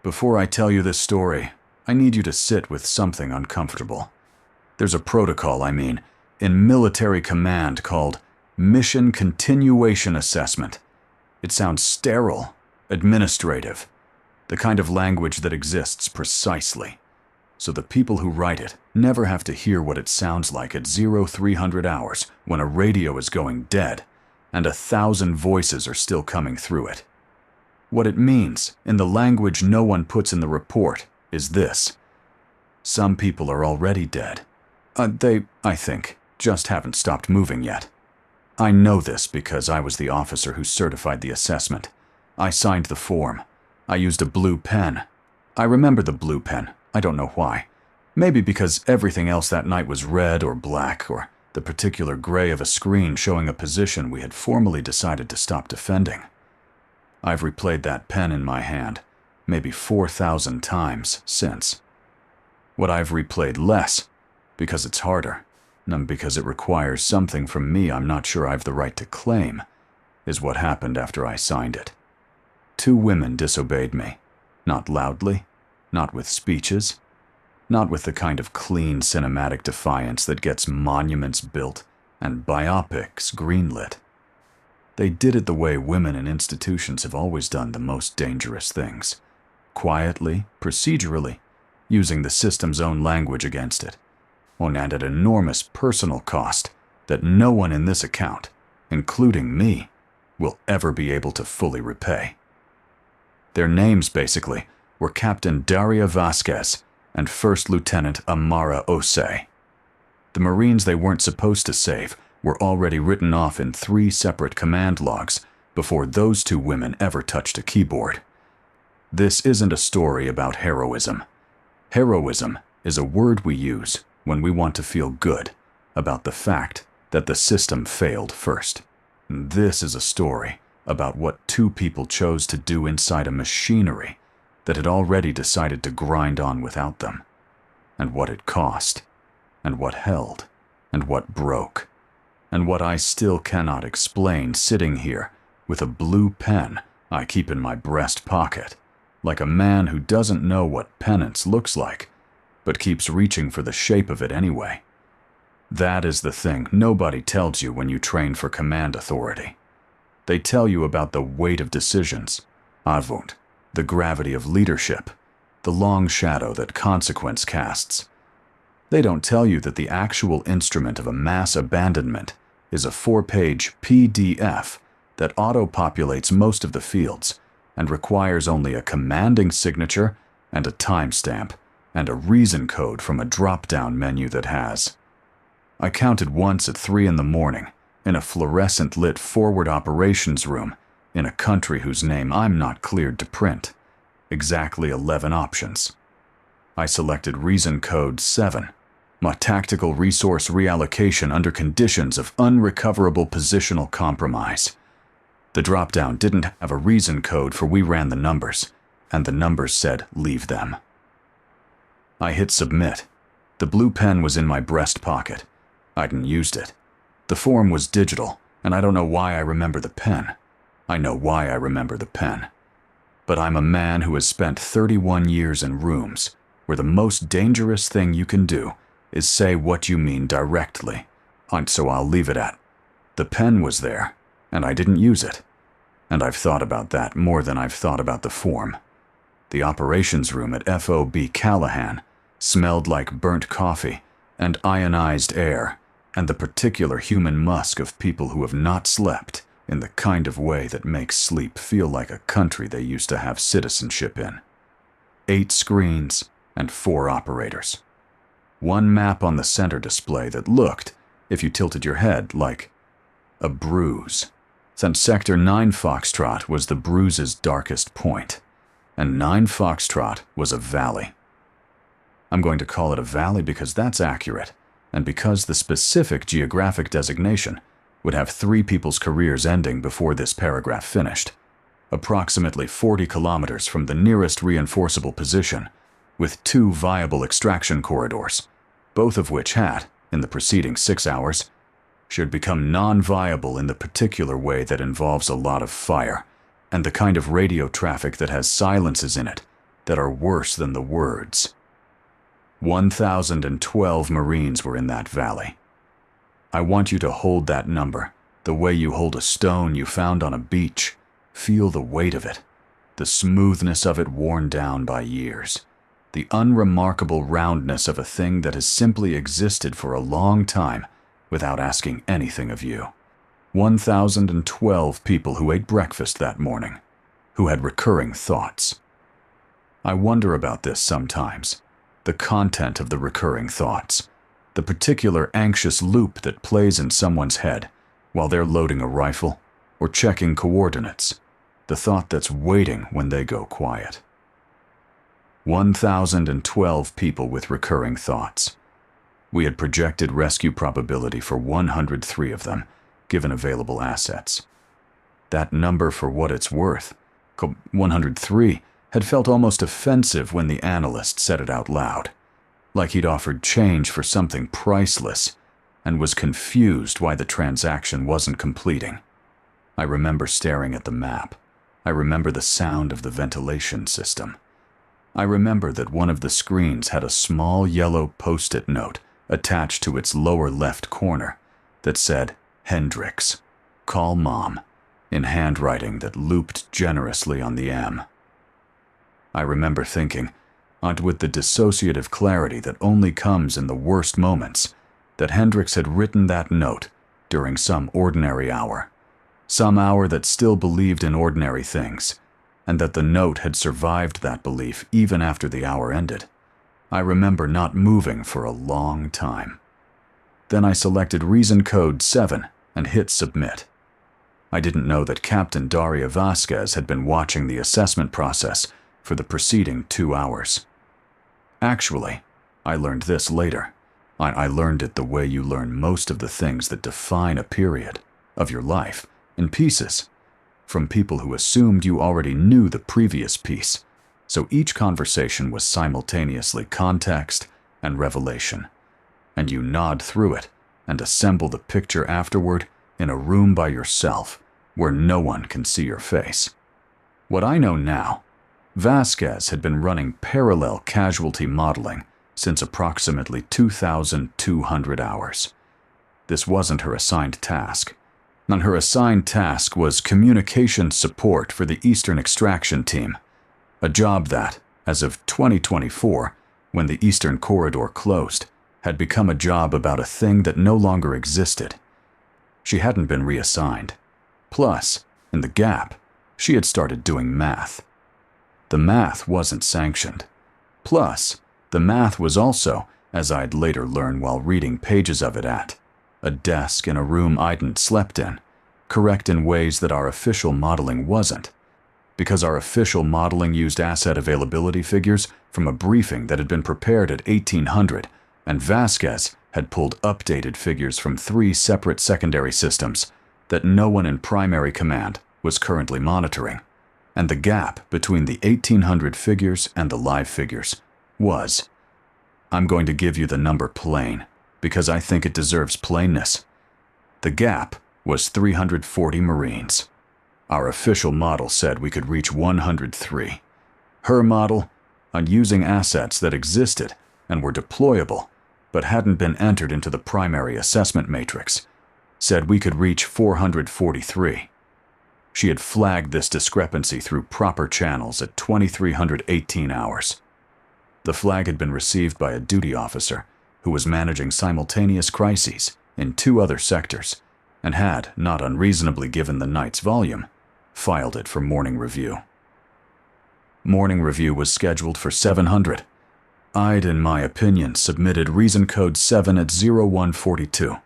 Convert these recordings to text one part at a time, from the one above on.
Before I tell you this story, I need you to sit with something uncomfortable. There's a protocol, in military command called Mission Continuation Assessment. It sounds sterile, administrative, the kind of language that exists precisely, so the people who write it never have to hear what it sounds like at 0300 hours when a radio is going dead and 1,000 voices are still coming through it. What it means, in the language no one puts in the report, is this. Some people are already dead. They, I think, just haven't stopped moving yet. I know this because I was the officer who certified the assessment. I signed the form. I used a blue pen. I remember the blue pen. I don't know why. Maybe because everything else that night was red or black, or the particular gray of a screen showing a position we had formally decided to stop defending. I've replayed that pen in my hand, maybe 4,000 times since. What I've replayed less, because it's harder, and because it requires something from me I'm not sure I've the right to claim, is what happened after I signed it. 2 women disobeyed me. Not loudly, not with speeches, not with the kind of clean cinematic defiance that gets monuments built and biopics greenlit. They did it the way women in institutions have always done the most dangerous things. Quietly, procedurally, using the system's own language against it, and at enormous personal cost that no one in this account, including me, will ever be able to fully repay. Their names, basically, were Captain Daria Vasquez and First Lieutenant Amara Osei. The Marines they weren't supposed to save were already written off in 3 separate command logs before those 2 women ever touched a keyboard. This isn't a story about heroism. Heroism is a word we use when we want to feel good about the fact that the system failed first. This is a story about what 2 people chose to do inside a machinery that had already decided to grind on without them, and what it cost, and what held, and what broke, and what I still cannot explain sitting here with a blue pen I keep in my breast pocket, like a man who doesn't know what penance looks like, but keeps reaching for the shape of it anyway. That is the thing nobody tells you when you train for command authority. They tell you about the weight of decisions, Avund, the gravity of leadership, the long shadow that consequence casts. They don't tell you that the actual instrument of a mass abandonment is a 4-page PDF that auto-populates most of the fields and requires only a commanding signature and a timestamp and a reason code from a drop-down menu that has. I counted once at 3 in the morning in a fluorescent-lit forward operations room in a country whose name I'm not cleared to print. Exactly 11 options. I selected reason code 7, my tactical resource reallocation under conditions of unrecoverable positional compromise. The drop-down didn't have a reason code for we ran the numbers, and the numbers said leave them. I hit submit. The blue pen was in my breast pocket. I hadn't used it. The form was digital, and I don't know why I remember the pen. I know why I remember the pen. But I'm a man who has spent 31 years in rooms where the most dangerous thing you can do is say what you mean directly, and so I'll leave it at, the pen was there, and I didn't use it. And I've thought about that more than I've thought about the form. The operations room at FOB Callahan smelled like burnt coffee and ionized air and the particular human musk of people who have not slept in the kind of way that makes sleep feel like a country they used to have citizenship in. 8 screens and 4 operators. 1 map on the center display that looked, if you tilted your head, like a bruise. Since Sector 9 Foxtrot was the bruise's darkest point, and 9 Foxtrot was a valley. I'm going to call it a valley because that's accurate, and because the specific geographic designation would have 3 people's careers ending before this paragraph finished. Approximately 40 kilometers from the nearest reinforceable position, with 2 viable extraction corridors, both of which had, in the preceding 6 hours, should become non-viable in the particular way that involves a lot of fire, and the kind of radio traffic that has silences in it that are worse than the words. 1,012 Marines were in that valley. I want you to hold that number, the way you hold a stone you found on a beach. Feel the weight of it, the smoothness of it worn down by years, the unremarkable roundness of a thing that has simply existed for a long time without asking anything of you. 1,012 people who ate breakfast that morning, who had recurring thoughts. I wonder about this sometimes, the content of the recurring thoughts, the particular anxious loop that plays in someone's head while they're loading a rifle or checking coordinates, the thought that's waiting when they go quiet. 1,012 people with recurring thoughts. We had projected rescue probability for 103 of them, given available assets. That number, for what it's worth, 103, had felt almost offensive when the analyst said it out loud, like he'd offered change for something priceless and was confused why the transaction wasn't completing. I remember staring at the map. I remember the sound of the ventilation system. I remember that one of the screens had a small yellow post-it note attached to its lower left corner that said, "Hendricks, call Mom," in handwriting that looped generously on the M. I remember thinking, with the dissociative clarity that only comes in the worst moments, that Hendricks had written that note during some ordinary hour, some hour that still believed in ordinary things, and that the note had survived that belief even after the hour ended. I remember not moving for a long time. Then I selected reason code 7 and hit submit. I didn't know that Captain Daria Vasquez had been watching the assessment process for the preceding 2 hours. Actually, I learned this later. I learned it the way you learn most of the things that define a period of your life, in pieces, from people who assumed you already knew the previous piece, so each conversation was simultaneously context and revelation, and you nod through it and assemble the picture afterward in a room by yourself where no one can see your face. What I know now, Vasquez had been running parallel casualty modeling since approximately 2,200 hours. This wasn't her assigned task. Her assigned task was communication support for the Eastern Extraction Team, a job that, as of 2024, when the Eastern Corridor closed, had become a job about a thing that no longer existed. She hadn't been reassigned. Plus, in the gap, she had started doing math. The math wasn't sanctioned. Plus, the math was also, as I'd later learn while reading pages of it at, a desk in a room I'dn't slept in, correct in ways that our official modeling wasn't, because our official modeling used asset availability figures from a briefing that had been prepared at 1800, and Vasquez had pulled updated figures from 3 separate secondary systems that no one in primary command was currently monitoring, and the gap between the 1800 figures and the live figures was, I'm going to give you the number plain, because I think it deserves plainness. The gap was 340 Marines. Our official model said we could reach 103. Her model, on using assets that existed and were deployable, but hadn't been entered into the primary assessment matrix, said we could reach 443. She had flagged this discrepancy through proper channels at 2,318 hours. The flag had been received by a duty officer who was managing simultaneous crises in 2 other sectors and had, not unreasonably given the night's volume, filed it for morning review. Morning review was scheduled for 700. I'd, in my opinion, submitted reason code 7 at 0142.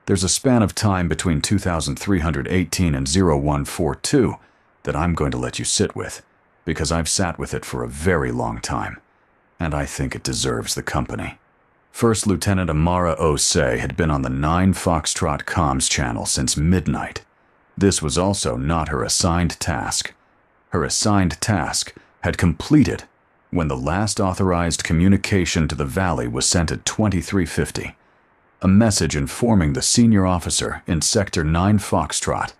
There's a span of time between 2,318 and 0142 that I'm going to let you sit with, because I've sat with it for a very long time, and I think it deserves the company. First Lieutenant Amara Osei had been on the 9 Foxtrot comms channel since midnight. This was also not her assigned task. Her assigned task had completed when the last authorized communication to the valley was sent at 2350. A message informing the senior officer in Sector 9 Foxtrot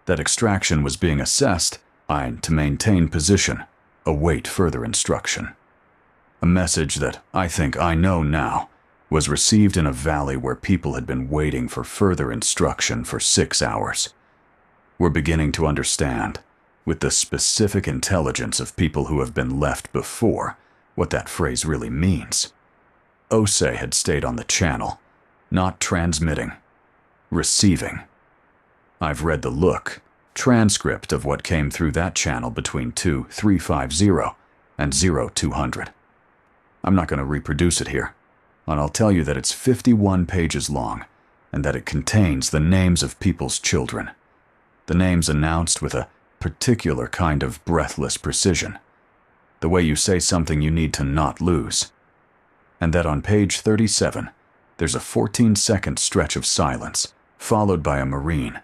that extraction was being assessed and to maintain position await further instruction. A message that I think I know now was received in a valley where people had been waiting for further instruction for 6 hours. We're beginning to understand, with the specific intelligence of people who have been left before, what that phrase really means. Osei had stayed on the channel, not transmitting, receiving. I've read the transcript of what came through that channel between 2350 and 0200. I'm not going to reproduce it here, and I'll tell you that it's 51 pages long, and that it contains the names of people's children. The names announced with a particular kind of breathless precision. The way you say something you need to not lose. And that on page 37, there's a 14-second stretch of silence, followed by a Marine,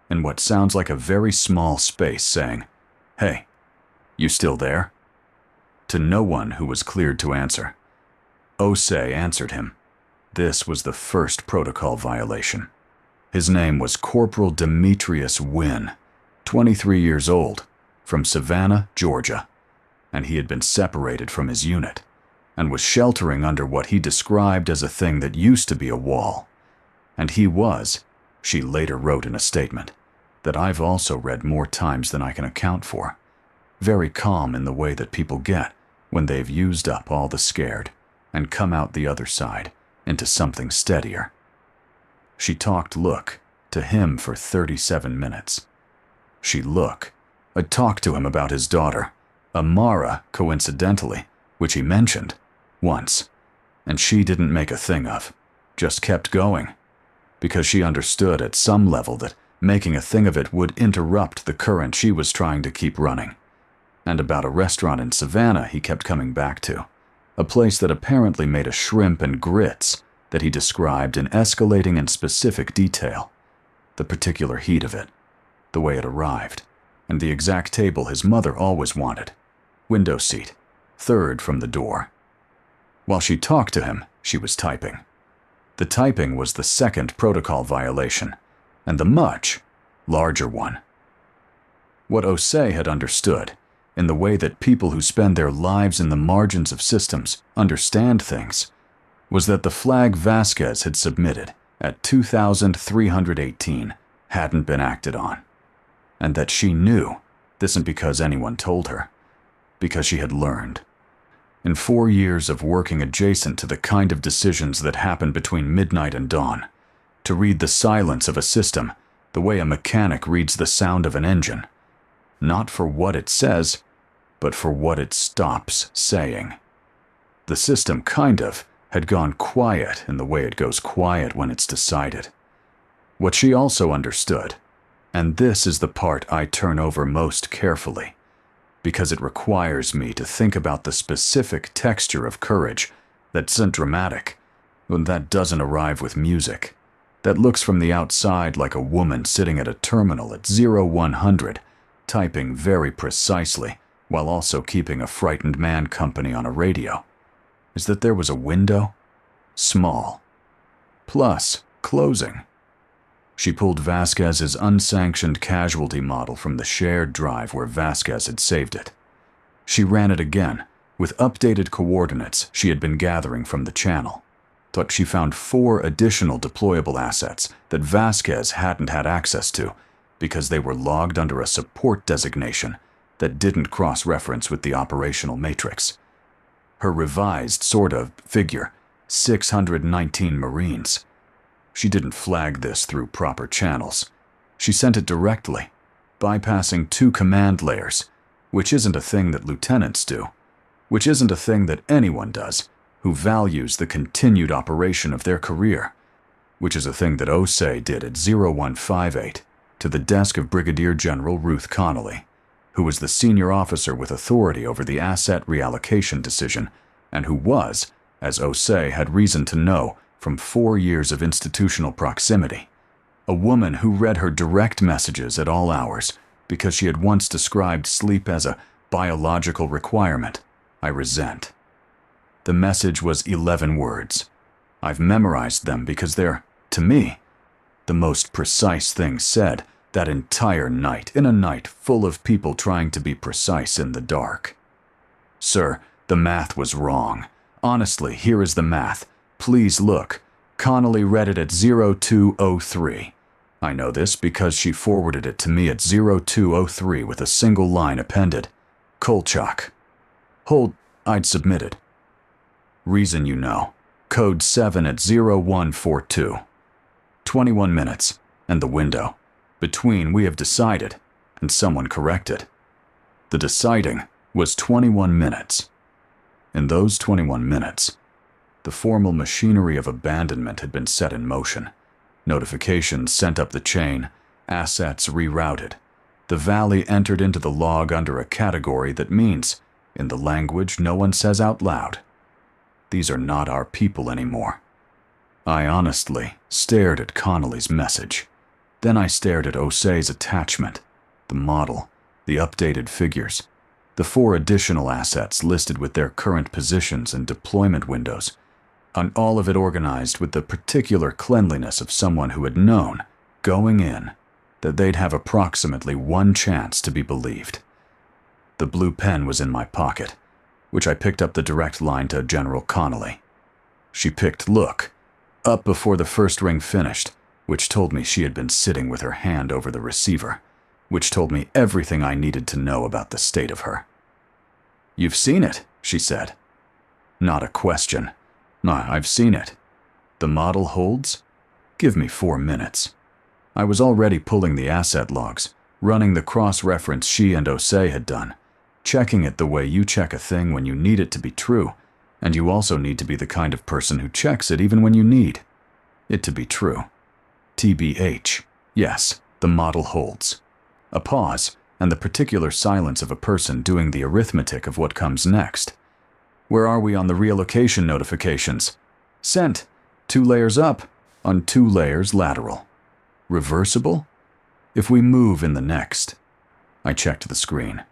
in what sounds like a very small space saying, "Hey, you still there?" To no one who was cleared to answer. Osei answered him. This was the first protocol violation. His name was Corporal Demetrius Wynn, 23 years old, from Savannah, Georgia, and he had been separated from his unit and was sheltering under what he described as a thing that used to be a wall. And he was, she later wrote in a statement, that I've also read more times than I can account for, very calm in the way that people get when they've used up all the scared and come out the other side into something steadier. She talked to him for 37 minutes. She talked to him about his daughter, Amara, coincidentally, which he mentioned once, and she didn't make a thing of, just kept going, because she understood at some level that making a thing of it would interrupt the current she was trying to keep running. And about a restaurant in Savannah he kept coming back to, a place that apparently made a shrimp and grits that he described in escalating and specific detail, the particular heat of it, the way it arrived, and the exact table his mother always wanted, window seat, third from the door. While she talked to him, she was typing. The typing was the second protocol violation, and the much larger one. What Osei had understood, in the way that people who spend their lives in the margins of systems understand things, was that the flag Vasquez had submitted at 2318 hadn't been acted on, and that she knew, this isn't because anyone told her, because she had learned. In 4 years of working adjacent to the kind of decisions that happen between midnight and dawn, to read the silence of a system the way a mechanic reads the sound of an engine, not for what it says, but for what it stops saying. The system had gone quiet in the way it goes quiet when it's decided. What she also understood, and this is the part I turn over most carefully, because it requires me to think about the specific texture of courage that isn't dramatic, that doesn't arrive with music, that looks from the outside like a woman sitting at a terminal at 0100, typing very precisely while also keeping a frightened man company on a radio, is that there was a window, small, plus closing. She pulled Vasquez's unsanctioned casualty model from the shared drive where Vasquez had saved it. She ran it again, with updated coordinates she had been gathering from the channel. But she found 4 additional deployable assets that Vasquez hadn't had access to because they were logged under a support designation that didn't cross-reference with the operational matrix. Her revised figure, 619 Marines. She didn't flag this through proper channels. She sent it directly, bypassing 2 command layers, which isn't a thing that lieutenants do, which isn't a thing that anyone does who values the continued operation of their career, which is a thing that Osei did at 0158 to the desk of Brigadier General Ruth Connolly, who was the senior officer with authority over the asset reallocation decision, and who was, as Osei had reason to know from 4 years of institutional proximity, a woman who read her direct messages at all hours because she had once described sleep as a biological requirement. I resent. The message was 11 words. I've memorized them because they're, to me, the most precise thing said that entire night, in a night full of people trying to be precise in the dark. Sir, the math was wrong. Honestly, here is the math. Please look. Connolly read it at 0203. I know this because she forwarded it to me at 0203 with a single line appended. Kolchak. Hold, I'd submitted. Reason you know. Code 7 at 0142. 21 minutes, and the window. Between we have decided, and someone corrected. The deciding was 21 minutes. In those 21 minutes, the formal machinery of abandonment had been set in motion. Notifications sent up the chain, assets rerouted. The valley entered into the log under a category that means, in the language no one says out loud, these are not our people anymore. I honestly stared at Connolly's message. Then I stared at Osei's attachment, the model, the updated figures, the 4 additional assets listed with their current positions and deployment windows, and all of it organized with the particular cleanliness of someone who had known, going in, that they'd have approximately 1 chance to be believed. The blue pen was in my pocket, which I picked up the direct line to General Connolly. She picked look, up before the first ring finished, which told me she had been sitting with her hand over the receiver, which told me everything I needed to know about the state of her. You've seen it, she said. Not a question. No, I've seen it. The model holds? Give me 4 minutes. I was already pulling the asset logs, running the cross-reference she and Osei had done, checking it the way you check a thing when you need it to be true, and you also need to be the kind of person who checks it even when you need it to be true. TBH, yes, the model holds. A pause, and the particular silence of a person doing the arithmetic of what comes next. Where are we on the relocation notifications? Sent. 2 layers up, on 2 layers lateral. Reversible? If we move in the next. I checked the screen.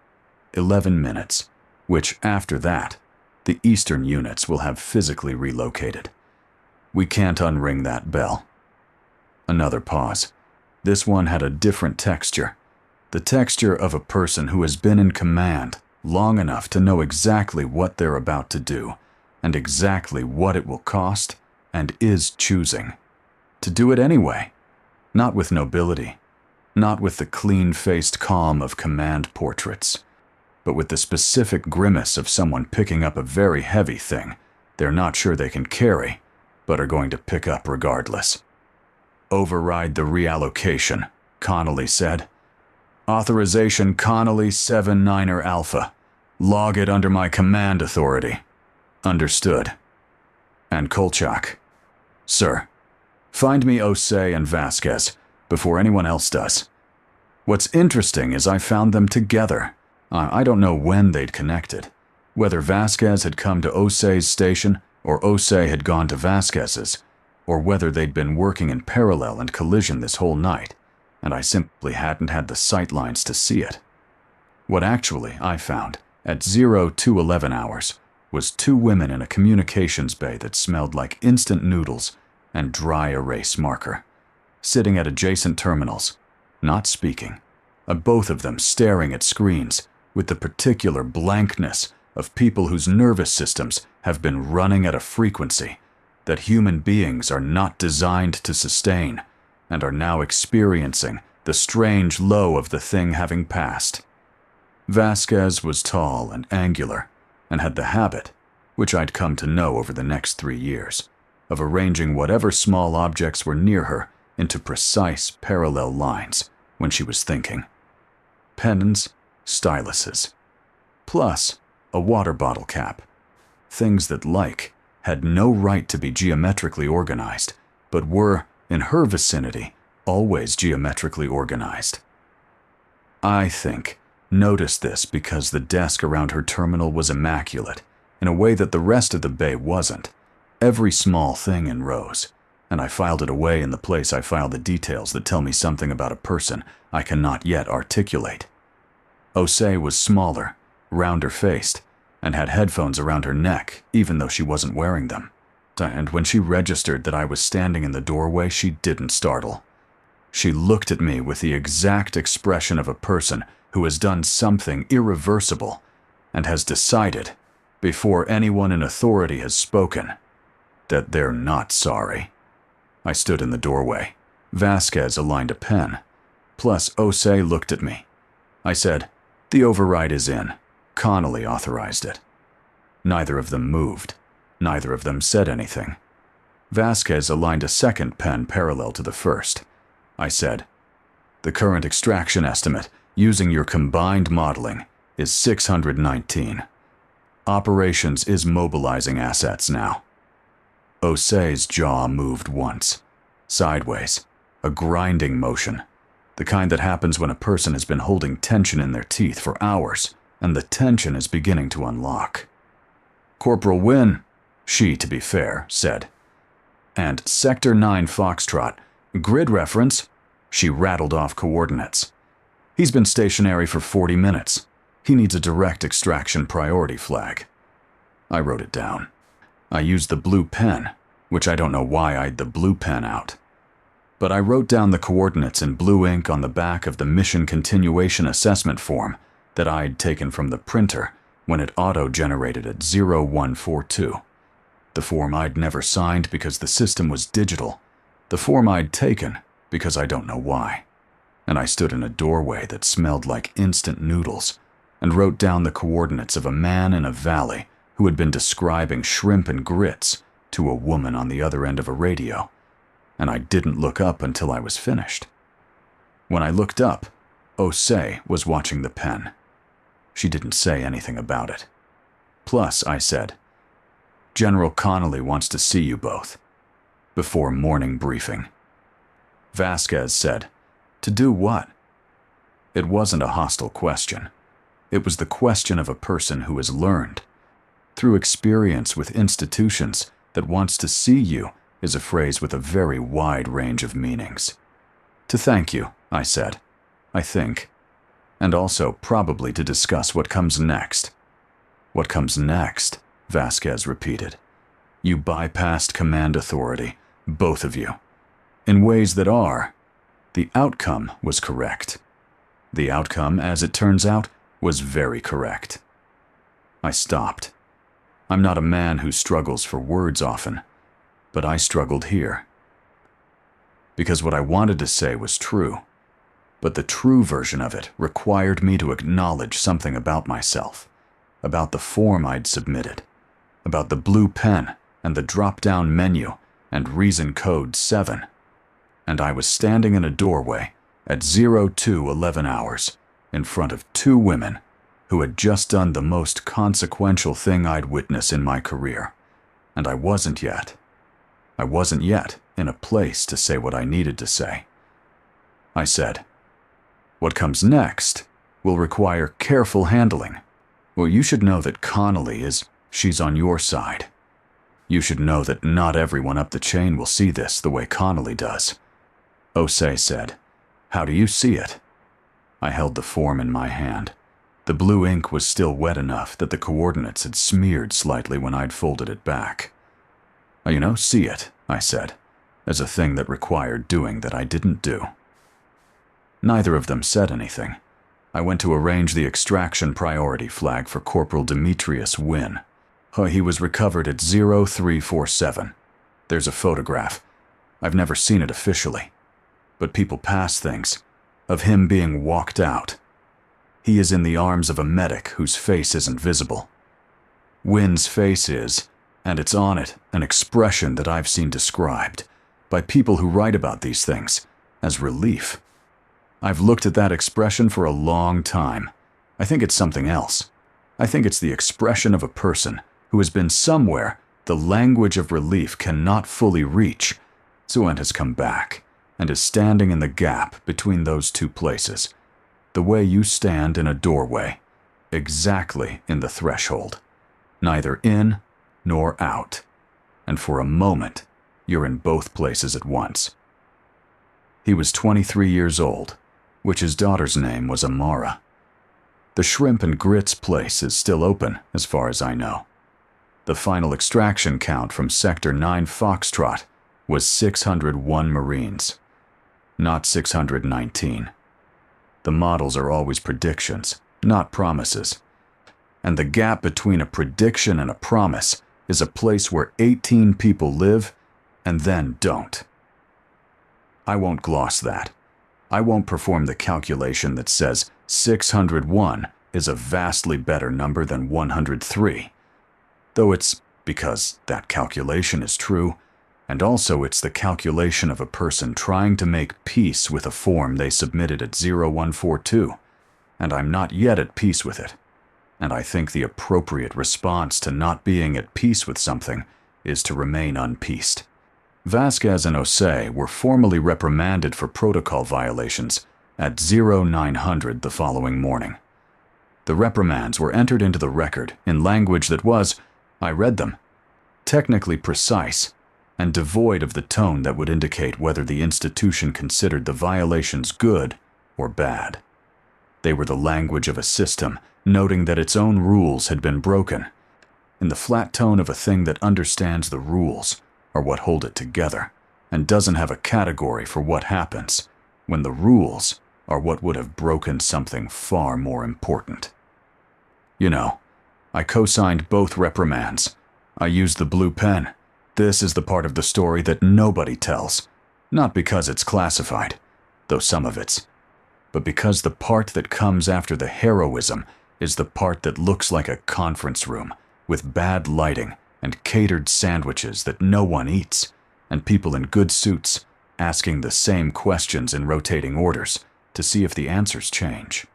11 minutes, which after that, the eastern units will have physically relocated. We can't unring that bell. Another pause. This one had a different texture. The texture of a person who has been in command long enough to know exactly what they're about to do and exactly what it will cost and is choosing. To do it anyway. Not with nobility. Not with the clean-faced calm of command portraits. But with the specific grimace of someone picking up a very heavy thing they're not sure they can carry, but are going to pick up regardless. Override the reallocation, Connolly said. Authorization Connolly 7-9er Alpha. Log it under my command authority. Understood. And Kolchak. Sir, find me Osei and Vasquez before anyone else does. What's interesting is I found them together. I don't know when they'd connected. Whether Vasquez had come to Osei's station or Osei had gone to Vasquez's, or whether they'd been working in parallel and collision this whole night, and I simply hadn't had the sightlines to see it. What actually I found, at 0211 hours, was 2 women in a communications bay that smelled like instant noodles and dry erase marker, sitting at adjacent terminals, not speaking, both of them staring at screens with the particular blankness of people whose nervous systems have been running at a frequency that human beings are not designed to sustain and are now experiencing the strange low of the thing having passed. Vasquez was tall and angular and had the habit, which I'd come to know over the next 3 years, of arranging whatever small objects were near her into precise parallel lines when she was thinking. Pens, styluses, plus a water bottle cap. Things that, had no right to be geometrically organized, but were, in her vicinity, always geometrically organized. I noticed this because the desk around her terminal was immaculate, in a way that the rest of the bay wasn't. Every small thing in rows, and I filed it away in the place I file the details that tell me something about a person I cannot yet articulate. Osei was smaller, rounder-faced, and had headphones around her neck, even though she wasn't wearing them. And when she registered that I was standing in the doorway, she didn't startle. She looked at me with the exact expression of a person who has done something irreversible, and has decided, before anyone in authority has spoken, that they're not sorry. I stood in the doorway. Vasquez aligned a pen. Plus, Osei looked at me. I said, "The override is in. Connolly authorized it." Neither of them moved. Neither of them said anything. Vasquez aligned a second pen parallel to the first. I said, "The current extraction estimate, using your combined modeling, is 619. Operations is mobilizing assets now." Osei's jaw moved once. Sideways. A grinding motion. The kind that happens when a person has been holding tension in their teeth for hours, and the tension is beginning to unlock. "Corporal Wynn," she, to be fair, said. "And Sector 9 Foxtrot. Grid reference." She rattled off coordinates. "He's been stationary for 40 minutes. He needs a direct extraction priority flag." I wrote it down. I used the blue pen, which I don't know why I'd the blue pen out. But I wrote down the coordinates in blue ink on the back of the mission continuation assessment form that I'd taken from the printer when it auto-generated at 0142. The form I'd never signed because the system was digital. The form I'd taken because I don't know why. And I stood in a doorway that smelled like instant noodles and wrote down the coordinates of a man in a valley who had been describing shrimp and grits to a woman on the other end of a radio. And I didn't look up until I was finished. When I looked up, Osei was watching the pen. She didn't say anything about it. Plus, I said, "General Connolly wants to see you both, before morning briefing." Vasquez said, "To do what?" It wasn't a hostile question. It was the question of a person who has learned, through experience with institutions, that wants to see you is a phrase with a very wide range of meanings. "To thank you," I said, "I think. And also probably to discuss what comes next." "What comes next?" Vasquez repeated. "You bypassed command authority, both of you, in ways that are. The outcome was correct. The outcome, as it turns out, was very correct." I stopped. I'm not a man who struggles for words often, but I struggled here. Because what I wanted to say was true, but the true version of it required me to acknowledge something about myself, about the form I'd submitted, about the blue pen and the drop-down menu and reason code 7. And I was standing in a doorway at 0211 hours in front of two women who had just done the most consequential thing I'd witnessed in my career. And I wasn't yet in a place to say what I needed to say. I said, "What comes next will require careful handling. Well, you should know that she's on your side. You should know that not everyone up the chain will see this the way Connolly does." Osei said, "How do you see it?" I held the form in my hand. The blue ink was still wet enough that the coordinates had smeared slightly when I'd folded it back. "See it," I said, as a thing that required doing that I didn't do. Neither of them said anything. I went to arrange the extraction priority flag for Corporal Demetrius Wynn. He was recovered at 0347. There's a photograph. I've never seen it officially, but people pass things, of him being walked out. He is in the arms of a medic whose face isn't visible. Wynn's face is, and it's on it an expression that I've seen described, by people who write about these things, as relief. I've looked at that expression for a long time. I think it's something else. I think it's the expression of a person who has been somewhere the language of relief cannot fully reach, and has come back, and is standing in the gap between those two places, the way you stand in a doorway, exactly in the threshold, neither in nor out, and for a moment you're in both places at once. He was 23 years old, which his daughter's name was Amara. The shrimp and grits place is still open, as far as I know. The final extraction count from Sector 9 Foxtrot was 601 Marines, not 619. The models are always predictions, not promises. And the gap between a prediction and a promise is a place where 18 people live and then don't. I won't gloss that. I won't perform the calculation that says 601 is a vastly better number than 103. Though it's because that calculation is true, and also it's the calculation of a person trying to make peace with a form they submitted at 0142, and I'm not yet at peace with it. And I think the appropriate response to not being at peace with something is to remain unpeaced. Vasquez and Osei were formally reprimanded for protocol violations at 0900 the following morning. The reprimands were entered into the record in language that was, I read them, technically precise and devoid of the tone that would indicate whether the institution considered the violations good or bad. They were the language of a system noting that its own rules had been broken, in the flat tone of a thing that understands the rules are what hold it together and doesn't have a category for what happens when the rules are what would have broken something far more important. You know, I co-signed both reprimands. I used the blue pen. This is the part of the story that nobody tells, not because it's classified, though some of it's, but because the part that comes after the heroism is the part that looks like a conference room with bad lighting and catered sandwiches that no one eats, and people in good suits asking the same questions in rotating orders to see if the answers change.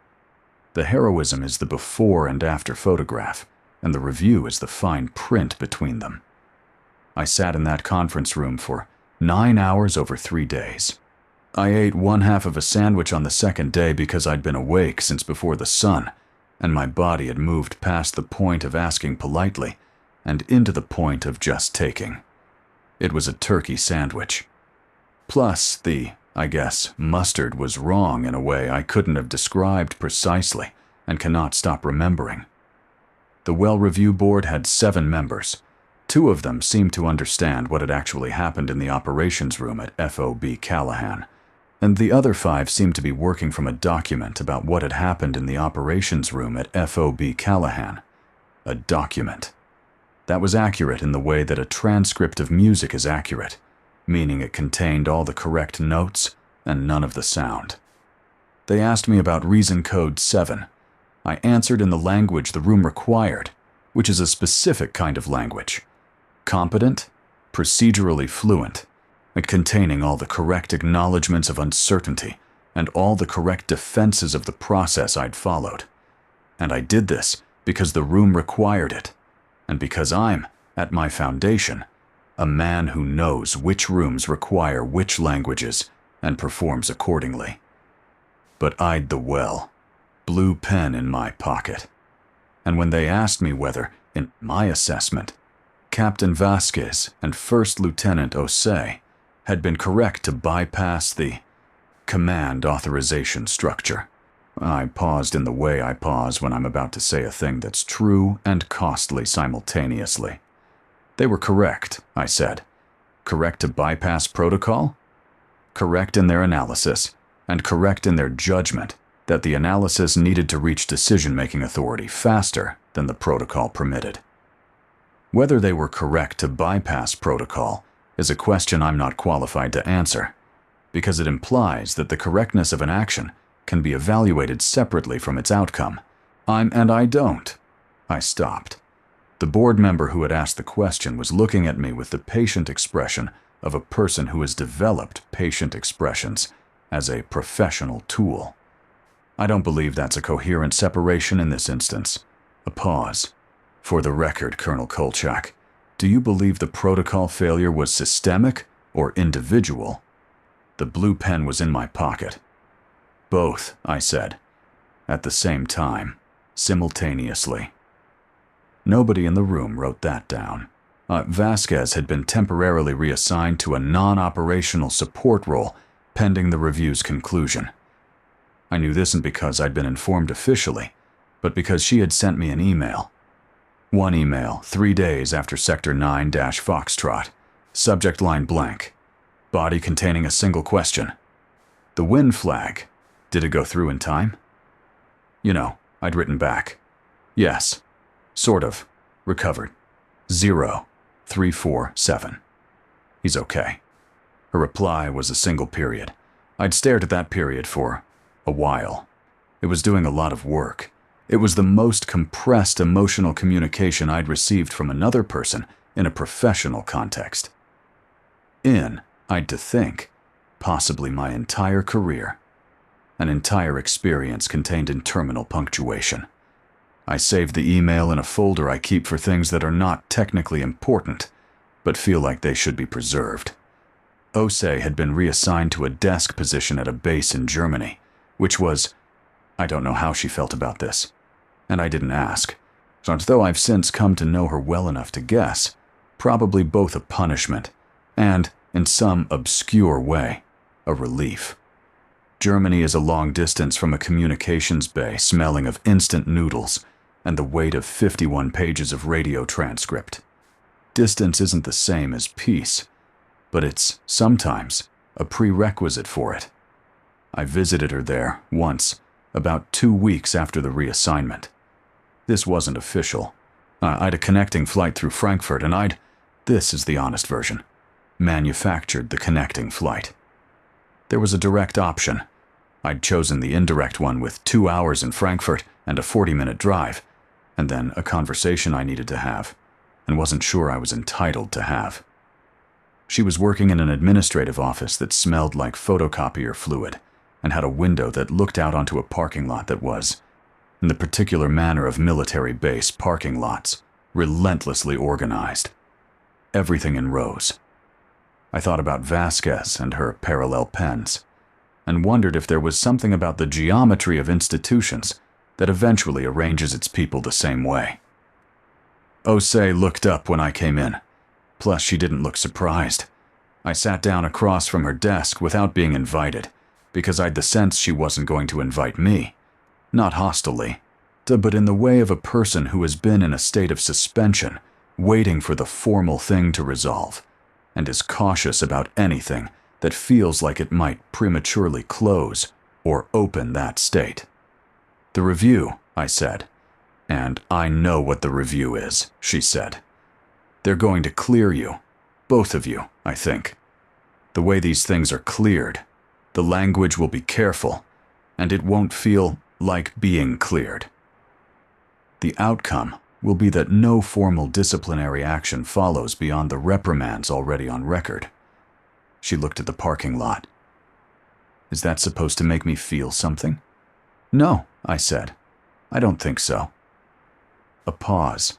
The heroism is the before and after photograph, and the review is the fine print between them. I sat in that conference room for 9 hours over 3 days. I ate one half of a sandwich on the second day because I'd been awake since before the sun, and my body had moved past the point of asking politely and into the point of just taking. It was a turkey sandwich. Plus, I guess, mustard was wrong in a way I couldn't have described precisely and cannot stop remembering. The Well Review Board had 7 members. 2 of them seemed to understand what had actually happened in the operations room at FOB Callahan, and the other 5 seemed to be working from a document about what had happened in the operations room at FOB Callahan. A document. That was accurate in the way that a transcript of music is accurate, meaning it contained all the correct notes and none of the sound. They asked me about Reason Code 7. I answered in the language the room required, which is a specific kind of language. Competent, procedurally fluent, and containing all the correct acknowledgments of uncertainty and all the correct defenses of the process I'd followed. And I did this because the room required it, and because I'm, at my foundation, a man who knows which rooms require which languages and performs accordingly. But I'd the well, blue pen in my pocket. And when they asked me whether, in my assessment, Captain Vasquez and First Lieutenant Osei had been correct to bypass the command authorization structure, I paused in the way I pause when I'm about to say a thing that's true and costly simultaneously. They were correct, I said. Correct to bypass protocol? Correct in their analysis, and correct in their judgment that the analysis needed to reach decision-making authority faster than the protocol permitted. Whether they were correct to bypass protocol is a question I'm not qualified to answer, because it implies that the correctness of an action can be evaluated separately from its outcome. I don't. I stopped. The board member who had asked the question was looking at me with the patient expression of a person who has developed patient expressions as a professional tool. I don't believe that's a coherent separation in this instance. A pause. For the record, Colonel Kolchak, do you believe the protocol failure was systemic or individual? The blue pen was in my pocket. Both, I said, at the same time, simultaneously. Nobody in the room wrote that down. Vasquez had been temporarily reassigned to a non-operational support role pending the review's conclusion. I knew this not because I'd been informed officially, but because she had sent me an email. One email, 3 days after Sector 9-Foxtrot. Subject line blank. Body containing a single question. The wind flag. Did it go through in time? You know, I'd written back. Yes, Sort of. Recovered. 0347. He's okay. Her reply was a single period. I'd stared at that period for a while. It was doing a lot of work. It was the most compressed emotional communication I'd received from another person in a professional context. I'd to think, possibly my entire career. An entire experience contained in terminal punctuation. I saved the email in a folder I keep for things that are not technically important, but feel like they should be preserved. Osei had been reassigned to a desk position at a base in Germany, which was, I don't know how she felt about this, and I didn't ask, so though I've since come to know her well enough to guess, probably both a punishment and, in some obscure way, a relief. Germany is a long distance from a communications bay smelling of instant noodles and the weight of 51 pages of radio transcript. Distance isn't the same as peace, but it's, sometimes, a prerequisite for it. I visited her there, once, about 2 weeks after the reassignment. This wasn't official. I'd a connecting flight through Frankfurt, and this is the honest version, manufactured the connecting flight. There was a direct option. I'd chosen the indirect one with 2 hours in Frankfurt and a 40-minute drive, and then a conversation I needed to have, and wasn't sure I was entitled to have. She was working in an administrative office that smelled like photocopier fluid and had a window that looked out onto a parking lot that was, in the particular manner of military base parking lots, relentlessly organized. Everything in rows. I thought about Vasquez and her parallel pens, and wondered if there was something about the geometry of institutions that eventually arranges its people the same way. Osei looked up when I came in. Plus, she didn't look surprised. I sat down across from her desk without being invited, because I'd the sense she wasn't going to invite me. Not hostilely, but in the way of a person who has been in a state of suspension, waiting for the formal thing to resolve, and is cautious about anything that feels like it might prematurely close or open that state. "The review," I said. "And I know what the review is," she said. "They're going to clear you. Both of you, I think. The way these things are cleared, the language will be careful, and it won't feel like being cleared. The outcome will be that no formal disciplinary action follows beyond the reprimands already on record." She looked at the parking lot. "Is that supposed to make me feel something?" "No," I said. "I don't think so." A pause.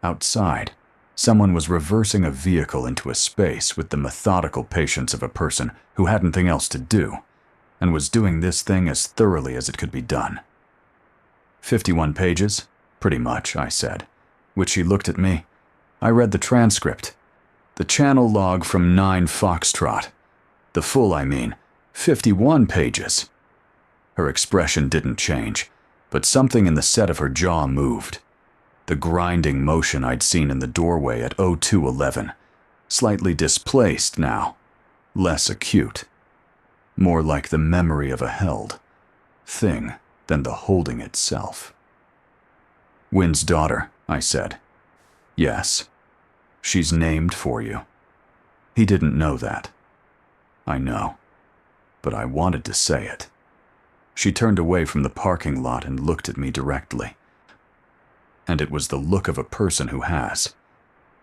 Outside, someone was reversing a vehicle into a space with the methodical patience of a person who had nothing else to do, and was doing this thing as thoroughly as it could be done. 51 pages? Pretty much, I said, which she looked at me. I read the transcript. The channel log from 9 Foxtrot. The full, 51 pages. Her expression didn't change, but something in the set of her jaw moved. The grinding motion I'd seen in the doorway at 0211, slightly displaced now, less acute. More like the memory of a held thing than the holding itself. "Wynn's daughter," I said. "Yes. She's named for you." He didn't know that. I know. But I wanted to say it. She turned away from the parking lot and looked at me directly. And it was the look of a person who has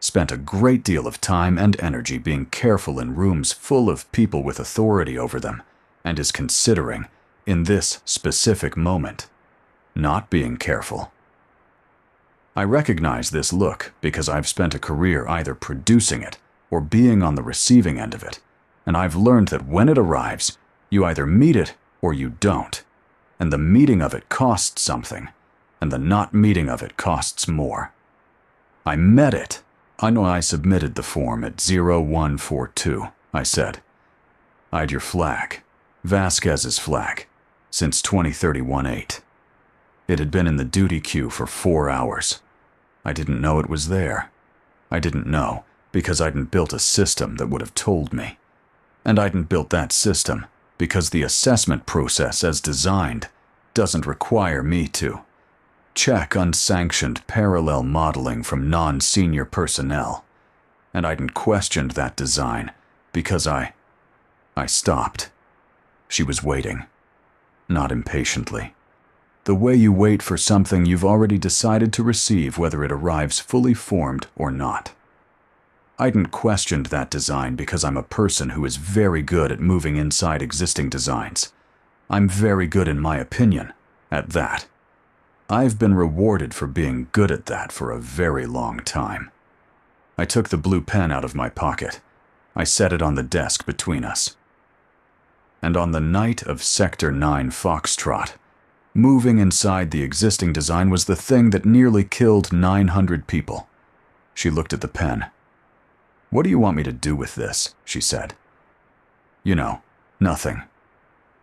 spent a great deal of time and energy being careful in rooms full of people with authority over them, and is considering, in this specific moment, not being careful. I recognize this look because I've spent a career either producing it or being on the receiving end of it, and I've learned that when it arrives, you either meet it or you don't, and the meeting of it costs something, and the not meeting of it costs more. I met it. I know I submitted the form at 0142, I said. "I'd your flag, Vasquez's flag, since 2031-8. It had been in the duty queue for 4 hours. I didn't know it was there. I didn't know because I hadn't built a system that would have told me. And I hadn't built that system because the assessment process as designed doesn't require me to. check unsanctioned parallel modeling from non-senior personnel. And I hadn't questioned that design because I stopped. She was waiting, not impatiently. The way you wait for something you've already decided to receive, whether it arrives fully formed or not. I hadn't questioned that design because I'm a person who is very good at moving inside existing designs. I'm very good, in my opinion, at that. I've been rewarded for being good at that for a very long time. I took the blue pen out of my pocket. I set it on the desk between us. And on the night of Sector 9 Foxtrot, moving inside the existing design was the thing that nearly killed 900 people. She looked at the pen. "What do you want me to do with this?" she said. "You know, nothing.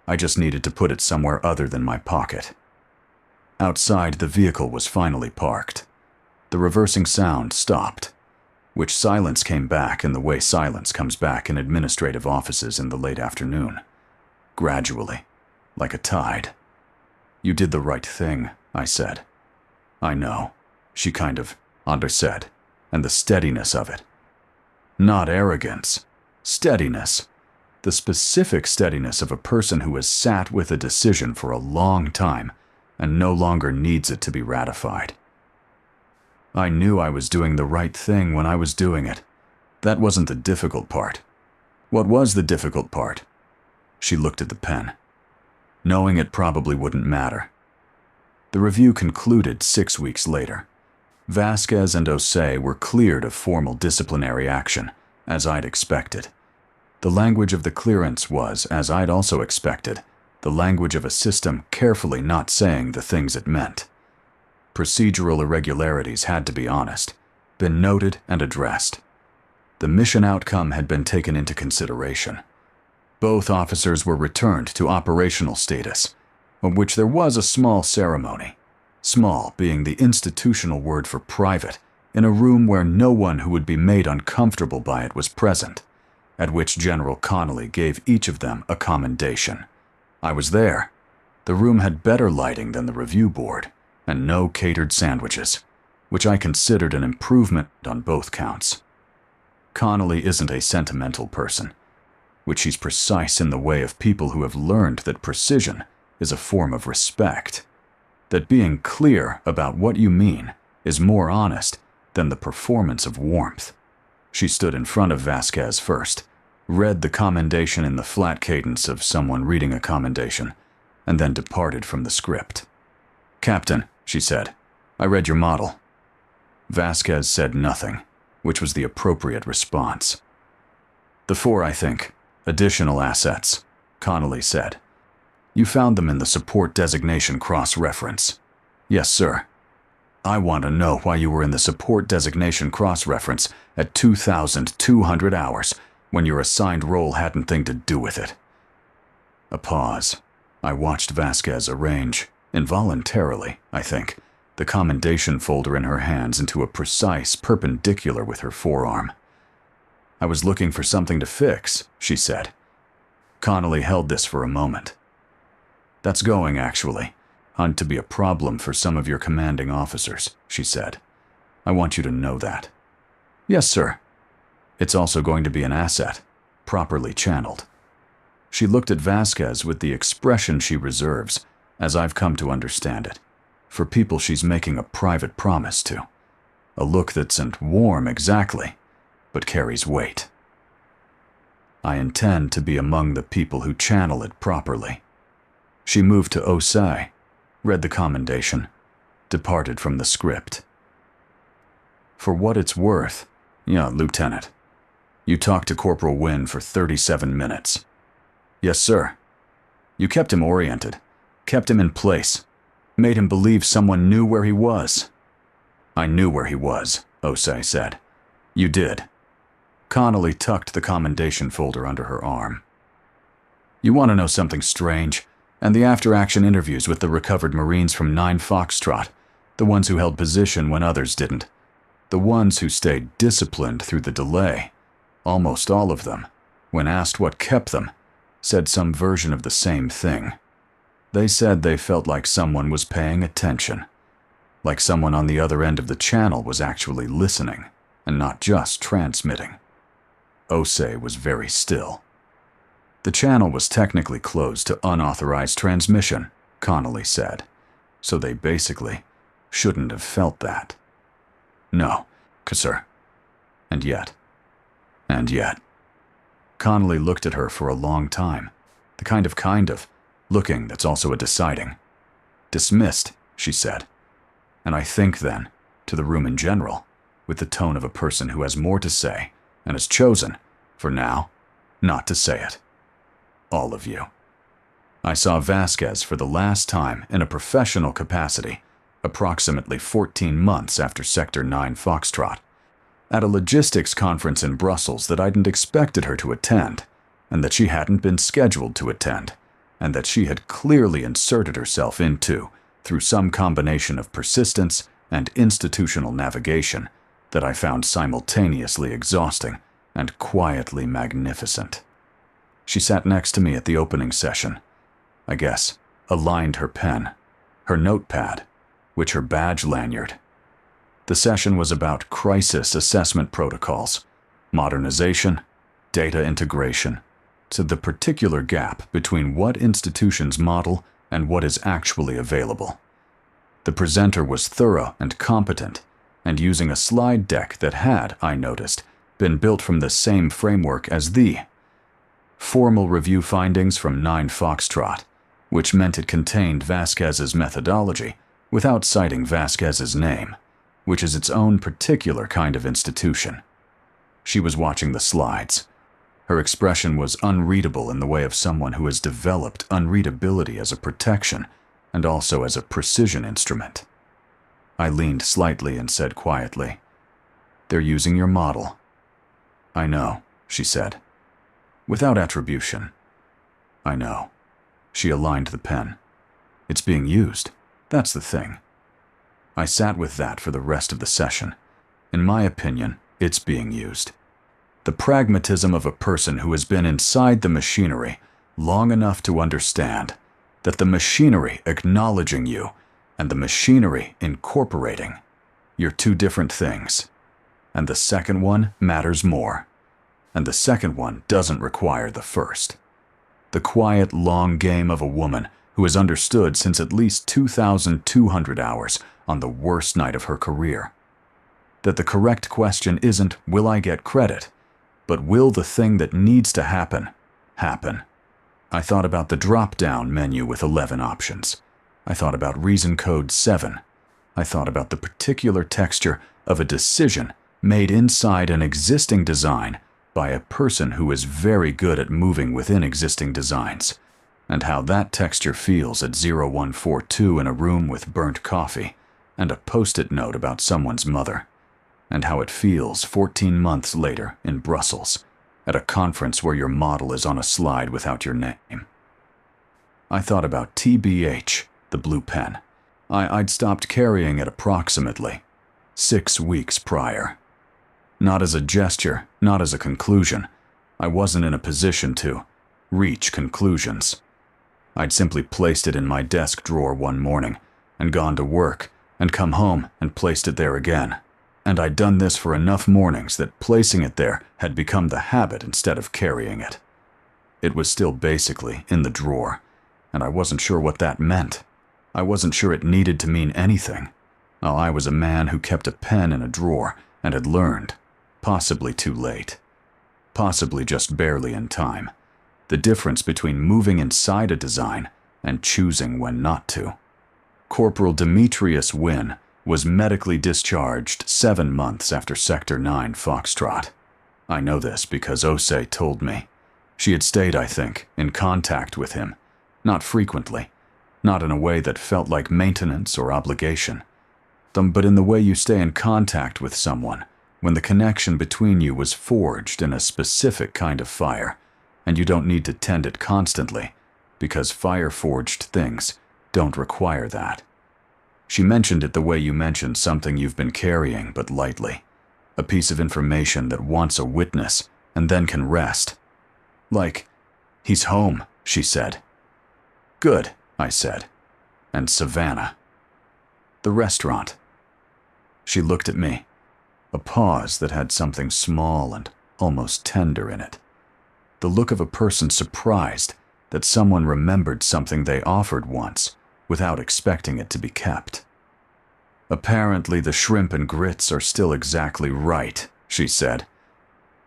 I just needed to put it somewhere other than my pocket." Outside, the vehicle was finally parked. The reversing sound stopped, which silence came back in the way silence comes back in administrative offices in the late afternoon. Gradually, like a tide. "You did the right thing," I said. "I know," she kind of undersaid, and the steadiness of it. Not arrogance, steadiness. The specific steadiness of a person who has sat with a decision for a long time and no longer needs it to be ratified. I knew I was doing the right thing when I was doing it. That wasn't the difficult part. What was the difficult part? She looked at the pen. Knowing it probably wouldn't matter. The review concluded 6 weeks later. Vasquez and Osei were cleared of formal disciplinary action, as I'd expected. The language of the clearance was, as I'd also expected, the language of a system carefully not saying the things it meant. Procedural irregularities had to be honest, been noted and addressed. The mission outcome had been taken into consideration. Both officers were returned to operational status, of which there was a small ceremony. Small being the institutional word for private, in a room where no one who would be made uncomfortable by it was present, at which General Connolly gave each of them a commendation. I was there. The room had better lighting than the review board, and no catered sandwiches, which I considered an improvement on both counts. Connolly isn't a sentimental person, which he's precise in the way of people who have learned that precision is a form of respect, that being clear about what you mean is more honest than the performance of warmth. She stood in front of Vasquez first, read the commendation in the flat cadence of someone reading a commendation, and then departed from the script. "Captain," she said, "I read your model." Vasquez said nothing, which was the appropriate response. "The 4, I think, additional assets," Connolly said. "You found them in the support designation cross-reference." "Yes, sir." "I want to know why you were in the support designation cross-reference at 2,200 hours when your assigned role hadn't thing to do with it." A pause. I watched Vasquez arrange, involuntarily, I think, the commendation folder in her hands into a precise perpendicular with her forearm. "I was looking for something to fix," she said. Connolly held this for a moment. "That's going, actually, on to be a problem for some of your commanding officers," she said. "I want you to know that." "Yes, sir." "It's also going to be an asset, properly channeled." She looked at Vasquez with the expression she reserves, as I've come to understand it, for people she's making a private promise to. A look that's warm exactly, but carries weight. "I intend to be among the people who channel it properly." She moved to Osei, read the commendation, departed from the script. "For what it's worth, yeah, Lieutenant. You talked to Corporal Wynn for 37 minutes. "Yes, sir." "You kept him oriented, kept him in place, made him believe someone knew where he was." "I knew where he was," Osei said. "You did." Connolly tucked the commendation folder under her arm. "You want to know something strange? And the after-action interviews with the recovered Marines from 9 Foxtrot, the ones who held position when others didn't, the ones who stayed disciplined through the delay, almost all of them, when asked what kept them, said some version of the same thing. They said they felt like someone was paying attention. like someone on the other end of the channel was actually listening and not just transmitting. Osei was very still. The channel was technically closed to unauthorized transmission, Connolly said, so they basically shouldn't have felt that. No, sir. And yet. Connolly looked at her for a long time, the kind of looking that's also a deciding. Dismissed, she said. And I think then, to the room in general, with the tone of a person who has more to say and has chosen, for now, not to say it. All of you. I saw Vasquez for the last time in a professional capacity, approximately 14 months after Sector 9 Foxtrot, at a logistics conference in Brussels that I'dn't expected her to attend, and that she hadn't been scheduled to attend, and that she had clearly inserted herself into through some combination of persistence and institutional navigation that I found simultaneously exhausting and quietly magnificent. She sat next to me at the opening session. I guess, aligned her pen, her notepad, which her badge lanyard. The session was about crisis assessment protocols, modernization, data integration, to the particular gap between what institutions model and what is actually available. The presenter was thorough and competent, and using a slide deck that had, I noticed, been built from the same framework as the formal review findings from 9 Foxtrot, which meant it contained Vasquez's methodology without citing Vasquez's name, which is its own particular kind of institution. She was watching the slides. Her expression was unreadable in the way of someone who has developed unreadability as a protection and also as a precision instrument. I leaned slightly and said quietly, "They're using your model." "I know," she said, without attribution. "I know." She aligned the pen. "It's being used. That's the thing." I sat with that for the rest of the session. In my opinion, it's being used. The pragmatism of a person who has been inside the machinery long enough to understand that the machinery acknowledging you and the machinery incorporating, you're two different things. And the second one matters more. And the second one doesn't require the first. The quiet, long game of a woman who has understood since at least 2,200 hours on the worst night of her career. That the correct question isn't, will I get credit, but will the thing that needs to happen, happen? I thought about the drop-down menu with 11 options. I thought about reason code 7. I thought about the particular texture of a decision made inside an existing design by a person who is very good at moving within existing designs, and how that texture feels at 0142 in a room with burnt coffee and a post-it note about someone's mother, and how it feels 14 months later in Brussels at a conference where your model is on a slide without your name. I thought about TBH, the blue pen. I'd stopped carrying it approximately 6 weeks prior. Not as a gesture, not as a conclusion. I wasn't in a position to reach conclusions. I'd simply placed it in my desk drawer one morning and gone to work and come home and placed it there again. And I'd done this for enough mornings that placing it there had become the habit instead of carrying it. It was still basically in the drawer, and I wasn't sure what that meant. I wasn't sure it needed to mean anything. I was a man who kept a pen in a drawer and had learned, possibly too late, possibly just barely in time, the difference between moving inside a design and choosing when not to. Corporal Demetrius Wynne was medically discharged 7 months after Sector 9 Foxtrot. I know this because Osei told me. She had stayed, I think, in contact with him, not frequently, not in a way that felt like maintenance or obligation, but in the way you stay in contact with someone when the connection between you was forged in a specific kind of fire, and you don't need to tend it constantly, because fire-forged things don't require that. She mentioned it the way you mentioned something you've been carrying, but lightly. A piece of information that wants a witness and then can rest. Like, "He's home," she said. "Good," I said. "And Savannah." The restaurant. She looked at me, a pause that had something small and almost tender in it. The look of a person surprised that someone remembered something they offered once without expecting it to be kept. Apparently the shrimp and grits are still exactly right, she said.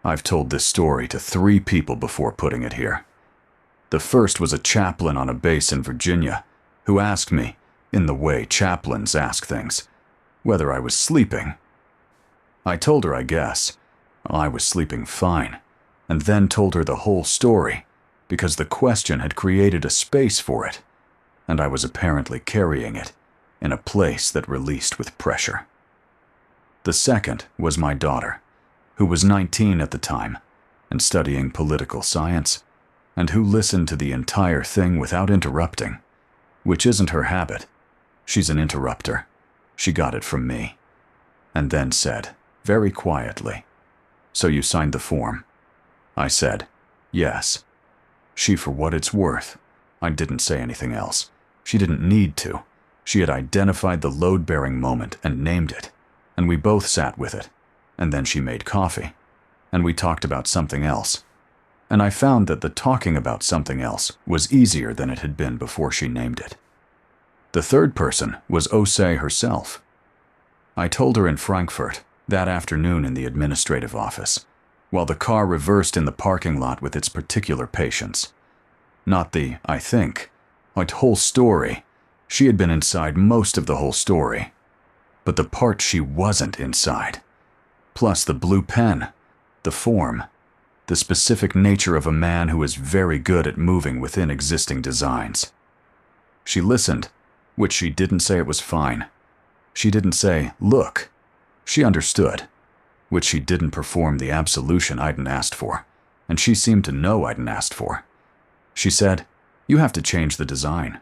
I've told this story to 3 people before putting it here. The first was a chaplain on a base in Virginia who asked me, in the way chaplains ask things, whether I was sleeping. I told her, I guess, I was sleeping fine, and then told her the whole story because the question had created a space for it, and I was apparently carrying it in a place that released with pressure. The second was my daughter, who was 19 at the time and studying political science, and who listened to the entire thing without interrupting, which isn't her habit. She's an interrupter. She got it from me. And then said, very quietly, "So you signed the form?" I said, "Yes." She, for what it's worth, I didn't say anything else. She didn't need to. She had identified the load-bearing moment and named it, and we both sat with it. And then she made coffee, and we talked about something else. And I found that the talking about something else was easier than it had been before she named it. The third person was Osei herself. I told her in Frankfurt that afternoon in the administrative office, while the car reversed in the parking lot with its particular patience. Not the, I think, like whole story. She had been inside most of the whole story. But the part she wasn't inside. Plus the blue pen, the form, the specific nature of a man who is very good at moving within existing designs. She listened, which she didn't say it was fine. She didn't say, "Look." She understood, which she didn't perform the absolution I'dn't asked for, and she seemed to know I'dn't asked for. She said, "You have to change the design."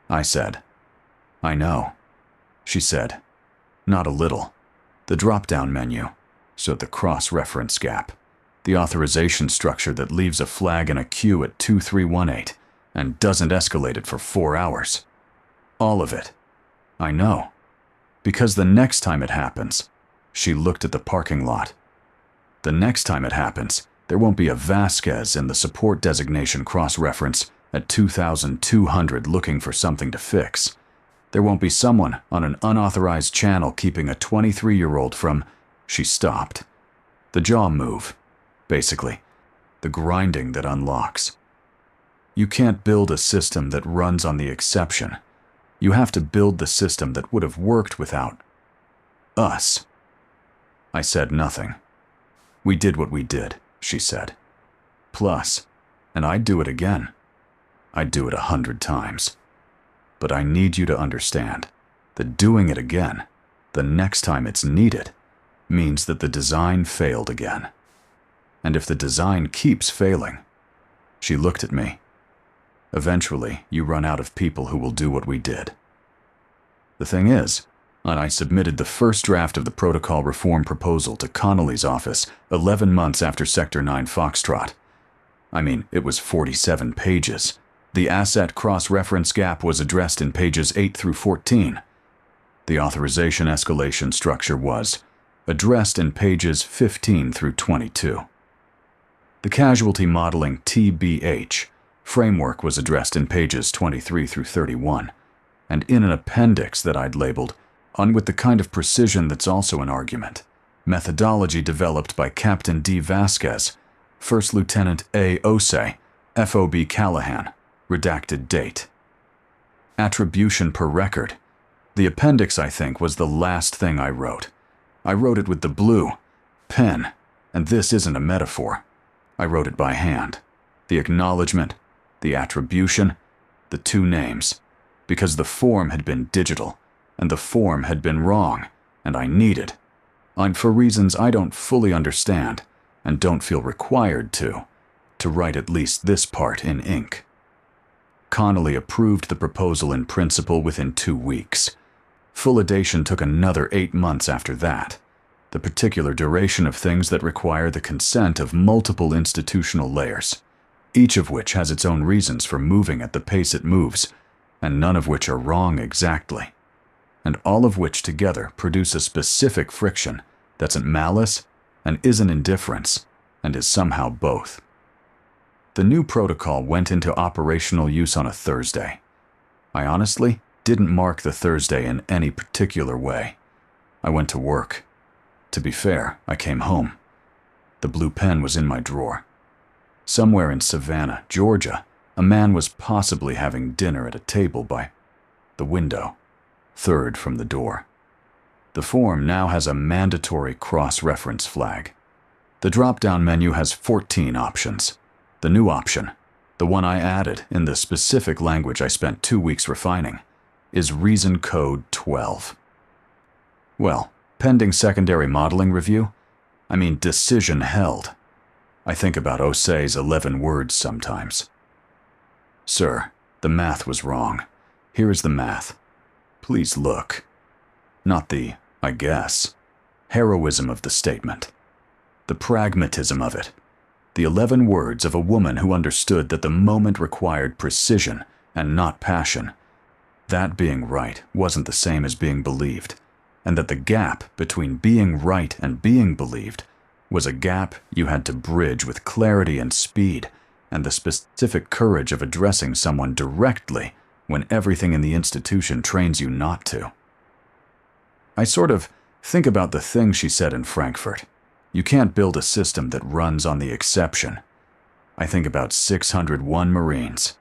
I said, "I know." She said, "Not a little. The drop-down menu, so the cross-reference gap, the authorization structure that leaves a flag in a queue at 2318 and doesn't escalate it for 4 hours. All of it. I know. Because the next time it happens," she looked at the parking lot, "the next time it happens, there won't be a Vasquez in the support designation cross-reference at 2200 looking for something to fix. There won't be someone on an unauthorized channel keeping a 23-year-old from..." She stopped. The jaw move, basically. The grinding that unlocks. You can't build a system that runs on the exception. You have to build the system that would have worked without us. I said nothing. "We did what we did," she said. "Plus, and I'd do it again. I'd do it 100 times. But I need you to understand that doing it again, the next time it's needed, means that the design failed again. And if the design keeps failing..." She looked at me. "Eventually, you run out of people who will do what we did." The thing is, I submitted the first draft of the protocol reform proposal to Connolly's office 11 months after Sector 9 Foxtrot. I mean, it was 47 pages. The asset cross-reference gap was addressed in pages 8 through 14. The authorization escalation structure was addressed in pages 15 through 22. The casualty modeling TBH framework was addressed in pages 23 through 31, and in an appendix that I'd labeled, "On with the kind of precision that's also an argument, methodology developed by Captain D. Vasquez, First Lieutenant A. Osei, FOB Callahan, redacted date." Attribution per record. The appendix, I think, was the last thing I wrote. I wrote it with the blue pen, and this isn't a metaphor. I wrote it by hand. The acknowledgement, the attribution, the 2 names, because the form had been digital, and the form had been wrong, and I needed, and for reasons I don't fully understand, and don't feel required to write at least this part in ink. Connolly approved the proposal in principle within 2 weeks. Fullidation took another 8 months after that, the particular duration of things that require the consent of multiple institutional layers, each of which has its own reasons for moving at the pace it moves, and none of which are wrong exactly. and all of which together produce a specific friction that's not malice and isn't indifference, and is somehow both. The new protocol went into operational use on a Thursday. I honestly didn't mark the Thursday in any particular way. I went to work. To be fair, I came home. The blue pen was in my drawer. Somewhere in Savannah, Georgia, a man was possibly having dinner at a table by the window, third from the door. The form now has a mandatory cross-reference flag. The drop-down menu has 14 options. The new option, the one I added in the specific language I spent 2 weeks refining, is reason code 12. Well, pending secondary modeling review, decision held. I think about Osei's 11 words sometimes. Sir, the math was wrong. Here is the math. Please look. Not the, I guess, heroism of the statement. The pragmatism of it. The 11 words of a woman who understood that the moment required precision and not passion. That being right wasn't the same as being believed, and that the gap between being right and being believed was a gap you had to bridge with clarity and speed and the specific courage of addressing someone directly when everything in the institution trains you not to. I sort of think about the thing she said in Frankfurt. You can't build a system that runs on the exception. I think about 601 Marines.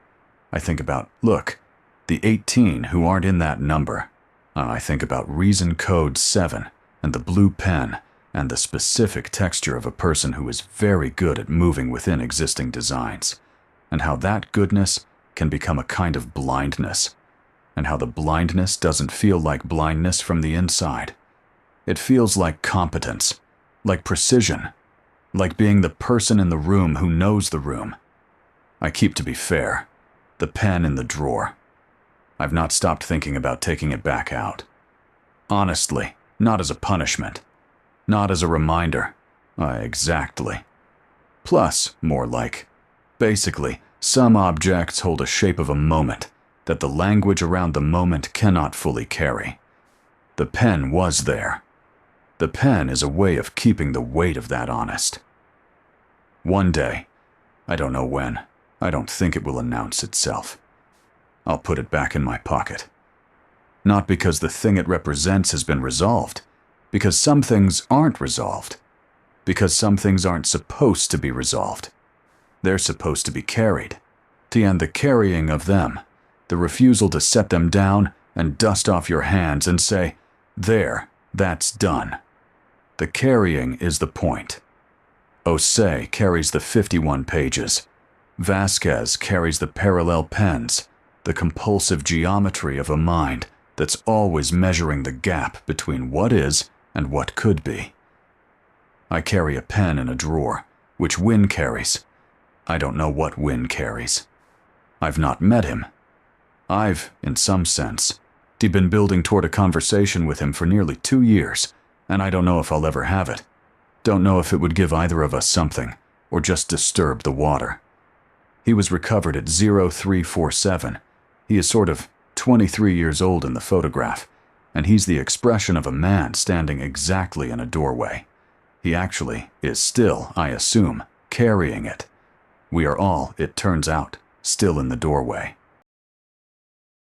I think about, look, the 18 who aren't in that number. I think about reason code 7 and the blue pen and the specific texture of a person who is very good at moving within existing designs, and how that goodness can become a kind of blindness, and how the blindness doesn't feel like blindness from the inside. It feels like competence, like precision, like being the person in the room who knows the room. I keep, to be fair, the pen in the drawer. I've not stopped thinking about taking it back out. Honestly, not as a punishment. Not as a reminder. Exactly. Plus, more like, basically, some objects hold a shape of a moment that the language around the moment cannot fully carry. The pen was there. The pen is a way of keeping the weight of that honest. One day, I don't know when, I don't think it will announce itself. I'll put it back in my pocket. Not because the thing it represents has been resolved, because some things aren't resolved, because some things aren't supposed to be resolved. They're supposed to be carried. And the carrying of them, the refusal to set them down and dust off your hands and say, there, that's done. The carrying is the point. Osei carries the 51 pages. Vasquez carries the parallel pens, the compulsive geometry of a mind that's always measuring the gap between what is and what could be. I carry a pen in a drawer, which Wynne carries. I don't know what Wynne carries. I've not met him. I've, in some sense, been building toward a conversation with him for nearly 2 years, and I don't know if I'll ever have it. Don't know if it would give either of us something, or just disturb the water. He was recovered at 0347. He is sort of 23 years old in the photograph, and he's the expression of a man standing exactly in a doorway. He actually is still, I assume, carrying it. We are all, it turns out, still in the doorway.